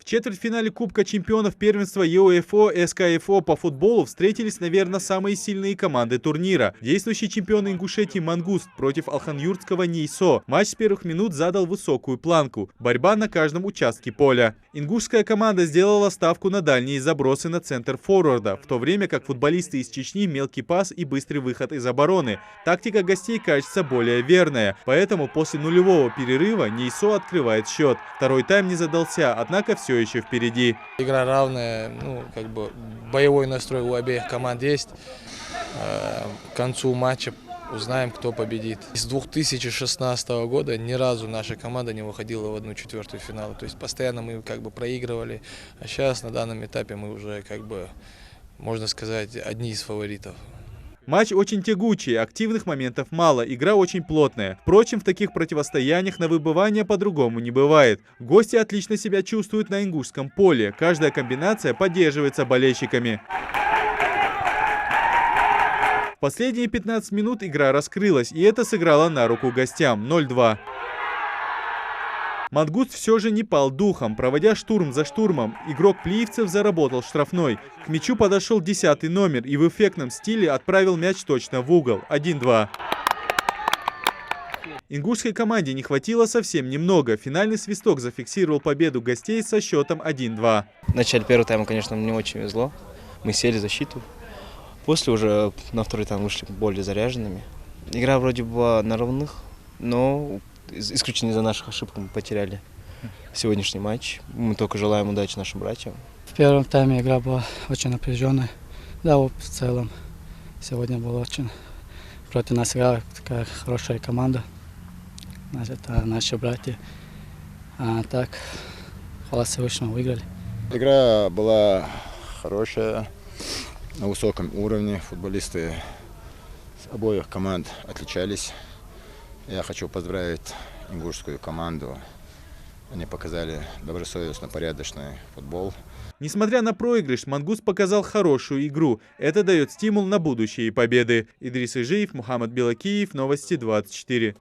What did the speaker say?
четвертьфинале Кубка чемпионов первенства ЕУЕФО и СКФО по футболу встретились, наверное, самые сильные команды турнира. Действующий чемпион Ингушетии «Мангуст» против алханюртского «Нейсо». Матч с первых минут задал высокую планку. Борьба на каждом участке поля. Ингушская команда сделала ставку на дальние забросы на центр форварда, в то время как футболисты из Чечни мелкий пас и быстрый выход из обороны. Тактика гостей кажется более верная, поэтому после нулевого перерыва «Нейсо» открывает счет. Второй тайм не задался, однако все еще впереди. Игра равная, боевой настрой у обеих команд есть. К концу матча узнаем, кто победит. С 2016 года ни разу наша команда не выходила в 1/4 финала. То есть постоянно мы проигрывали, а сейчас на данном этапе мы уже можно сказать, одни из фаворитов. Матч очень тягучий, активных моментов мало, игра очень плотная. Впрочем, в таких противостояниях на выбывание по-другому не бывает. Гости отлично себя чувствуют на ингушском поле. Каждая комбинация поддерживается болельщиками. В последние 15 минут игра раскрылась, и это сыграло на руку гостям. 0-2. Мангуст все же не пал духом. Проводя штурм за штурмом, игрок плиевцев заработал штрафной. К мячу подошел 10-й номер и в эффектном стиле отправил мяч точно в угол. 1-2. Ингушской команде не хватило совсем немного. Финальный свисток зафиксировал победу гостей со счетом 1-2. В начале первого тайма, конечно, мне очень везло. Мы сели в защиту. После уже на второй тайм вышли более заряженными. Игра вроде бы на равных, но исключительно из-за наших ошибок мы потеряли сегодняшний матч. Мы только желаем удачи нашим братьям. В первом тайме игра была очень напряженная. Да, в целом. Сегодня было очень... Против нас играла такая хорошая команда. Это наши братья. А так, хвала Всевышнему, выиграли. Игра была хорошая, на высоком уровне. Футболисты с обоих команд отличались. Я хочу поздравить ингушскую команду. Они показали добросовестно порядочный футбол. Несмотря на проигрыш, Мангуст показал хорошую игру. Это дает стимул на будущие победы. Идрис Ижиев, Мухаммад Белакиев, Новости 24.